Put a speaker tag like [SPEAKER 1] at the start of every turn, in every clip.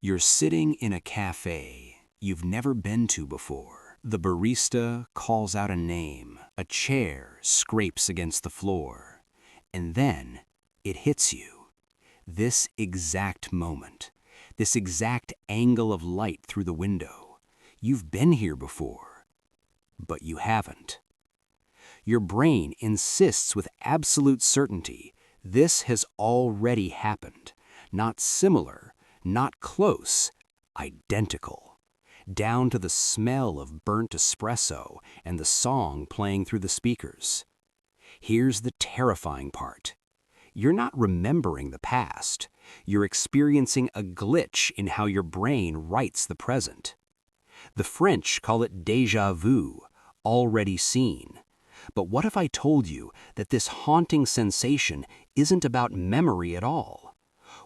[SPEAKER 1] You're sitting in a cafe you've never been to before. The barista calls out a name, a chair scrapes against the floor, and then it hits you. This exact moment, this exact angle of light through the window. You've been here before, but you haven't. Your brain insists with absolute certainty this has already happened. Not similar, not close, identical. Down to the smell of burnt espresso and the song playing through the speakers. Here's the terrifying part. You're not remembering the past. You're experiencing a glitch in how your brain writes the present. The French call it déjà vu, already seen. But what if I told you that this haunting sensation isn't about memory at all?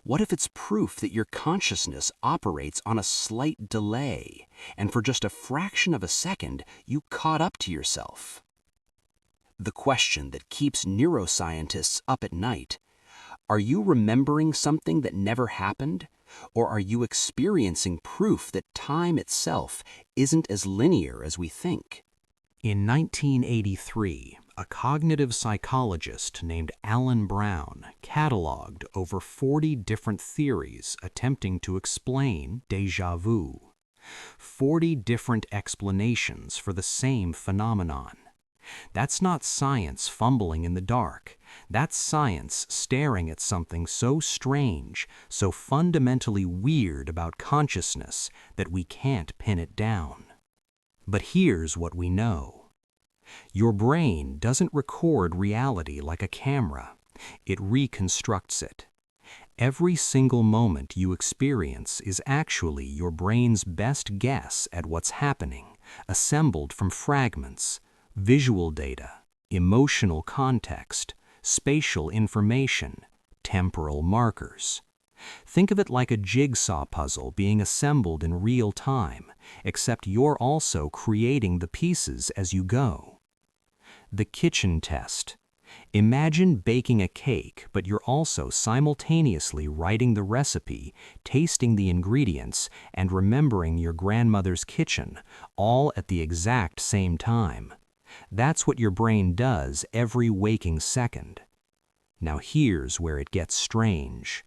[SPEAKER 1] What if it's proof that your consciousness operates on a slight delay, and for just a fraction of a second, you caught up to yourself? The question that keeps neuroscientists up at night: are you remembering something that never happened? Or are you experiencing proof that time itself isn't as linear as we think? In 1983, a cognitive psychologist named Alan Brown cataloged over 40 different theories attempting to explain déjà vu. 40 different explanations for the same phenomenon. That's not science fumbling in the dark. That's science staring at something so strange, so fundamentally weird about consciousness that we can't pin it down. But here's what we know. Your brain doesn't record reality like a camera. It reconstructs it. Every single moment you experience is actually your brain's best guess at what's happening, assembled from fragments, visual data, emotional context, spatial information, temporal markers. Think of it like a jigsaw puzzle being assembled in real time, except you're also creating the pieces as you go. The kitchen test. Imagine baking a cake, but you're also simultaneously writing the recipe, tasting the ingredients, and remembering your grandmother's kitchen, all at the exact same time. That's what your brain does every waking second. Now here's where it gets strange.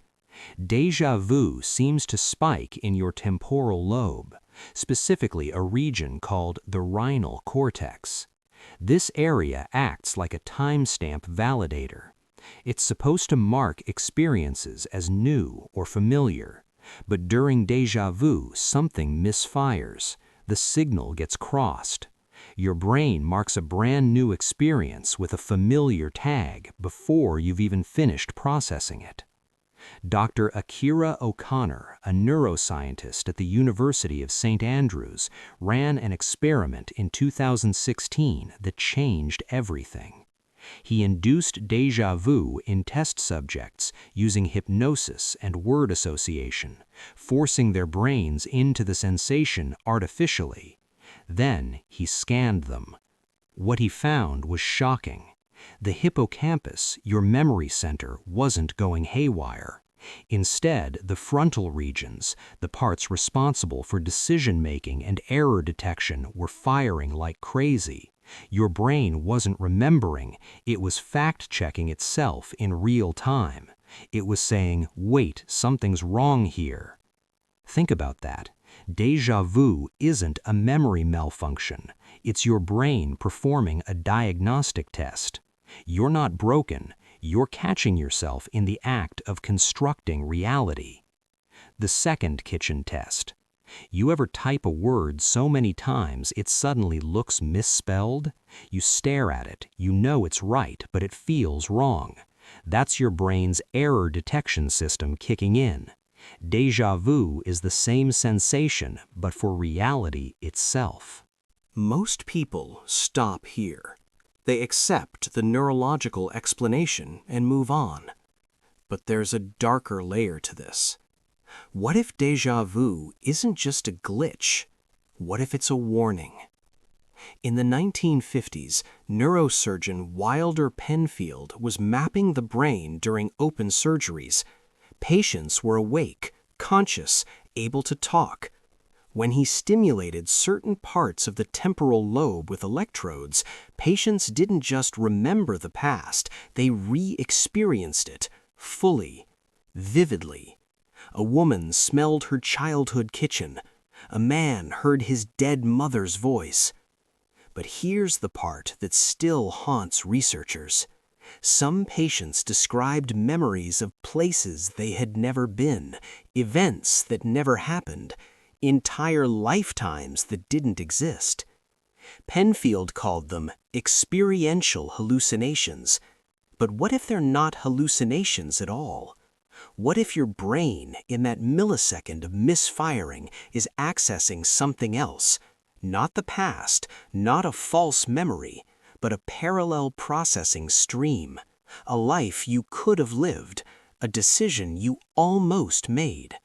[SPEAKER 1] Déjà vu seems to spike in your temporal lobe, specifically a region called the rhinal cortex. This area acts like a timestamp validator. It's supposed to mark experiences as new or familiar, but during déjà vu, something misfires. The signal gets crossed. Your brain marks a brand new experience with a familiar tag before you've even finished processing it. Dr. Akira O'Connor, a neuroscientist at the University of St. Andrews, ran an experiment in 2016 that changed everything. He induced déjà vu in test subjects using hypnosis and word association, forcing their brains into the sensation artificially. Then he scanned them. What he found was shocking. The hippocampus, your memory center, wasn't going haywire. Instead, the frontal regions, the parts responsible for decision-making and error detection, were firing like crazy. Your brain wasn't remembering, it was fact-checking itself in real time. It was saying, wait, something's wrong here. Think about that. Déjà vu isn't a memory malfunction. It's your brain performing a diagnostic test. You're not broken. You're catching yourself in the act of constructing reality. The second kitchen test. You ever type a word so many times it suddenly looks misspelled? You stare at it, you know it's right, but it feels wrong. That's your brain's error detection system kicking in. Déjà vu is the same sensation, but for reality itself. Most people stop here. They accept the neurological explanation and move on. But there's a darker layer to this. What if déjà vu isn't just a glitch? What if it's a warning? In the 1950s, neurosurgeon Wilder Penfield was mapping the brain during open surgeries. Patients were awake,
[SPEAKER 2] conscious, able to talk. When he stimulated certain parts of the temporal lobe with electrodes, patients didn't just remember the past, they re-experienced it, fully, vividly. A woman smelled her childhood kitchen. A man heard his dead mother's voice. But here's the part that still haunts researchers. Some patients described memories of places they had never been, events that never happened, entire lifetimes that didn't exist. Penfield called them experiential hallucinations. But what if they're not hallucinations at all? What if your brain, in that millisecond of misfiring, is accessing something else? Not the past, not a false memory, but a parallel processing stream. A life you could have lived, a decision you almost made.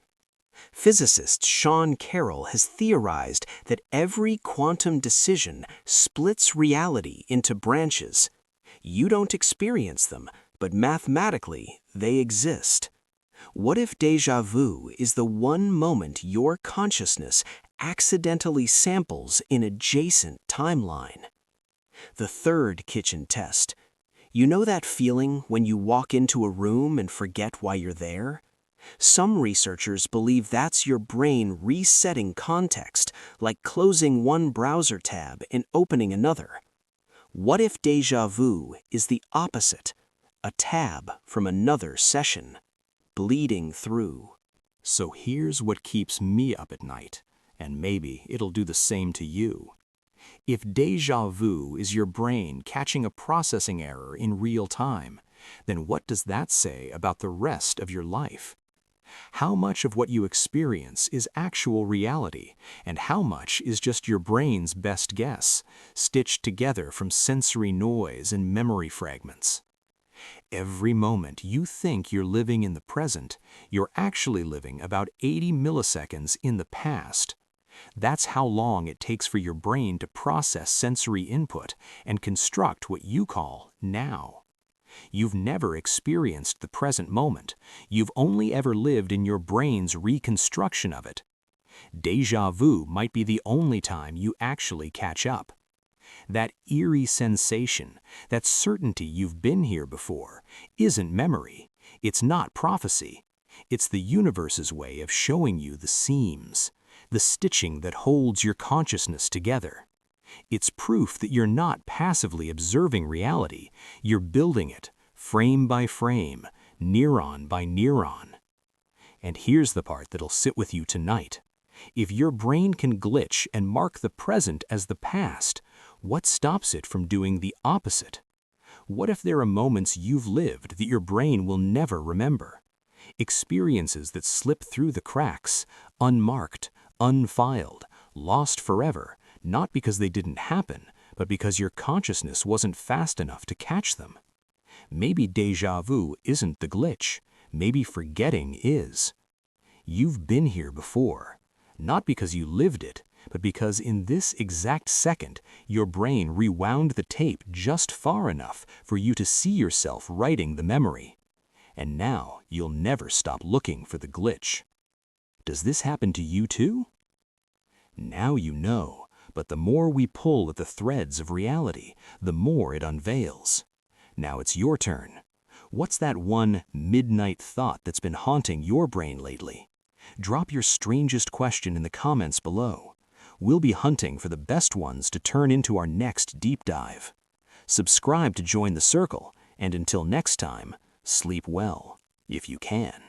[SPEAKER 2] Physicist Sean Carroll has theorized that every quantum decision splits reality into branches. You don't experience them, but mathematically they exist. What if déjà vu is the one moment your consciousness accidentally samples an adjacent timeline? The third kitchen test. You know that feeling when you walk into a room and forget why you're there? Some researchers believe that's your brain resetting context, like closing one browser tab and opening another. What if déjà vu is the opposite, a tab from another session, bleeding through?
[SPEAKER 1] So here's what keeps me up at night, and maybe it'll do the same to you. If déjà vu is your brain catching a processing error in real time, then what does that say about the rest of your life? How much of what you experience is actual reality, and how much is just your brain's best guess, stitched together from sensory noise and memory fragments? Every moment you think you're living in the present, you're actually living about 80 milliseconds in the past. That's how long it takes for your brain to process sensory input and construct what you call now. You've never experienced the present moment. You've only ever lived in your brain's reconstruction of it. Déjà vu might be the only time you actually catch up. That eerie sensation, that certainty you've been here before, isn't memory. It's not prophecy. It's the universe's way of showing you the seams, the stitching that holds your consciousness together. It's proof that you're not passively observing reality, you're building it, frame by frame, neuron by neuron. And here's the part that'll sit with you tonight. If your brain can glitch and mark the present as the past, what stops it from doing the opposite? What if there are moments you've lived that your brain will never remember? Experiences that slip through the cracks, unmarked, unfiled, lost forever, not because they didn't happen, but because your consciousness wasn't fast enough to catch them. Maybe déjà vu isn't the glitch. Maybe forgetting is. You've been here before, not because you lived it, but because in this exact second, your brain rewound the tape just far enough for you to see yourself writing the memory. And now you'll never stop looking for the glitch. Does this happen to you too? Now you know, but the more we pull at the threads of reality, the more it unveils. Now it's your turn. What's that one midnight thought that's been haunting your brain lately? Drop your strangest question in the comments below. We'll be hunting for the best ones to turn into our next deep dive. Subscribe to join the circle, and until next time, sleep well, if you can.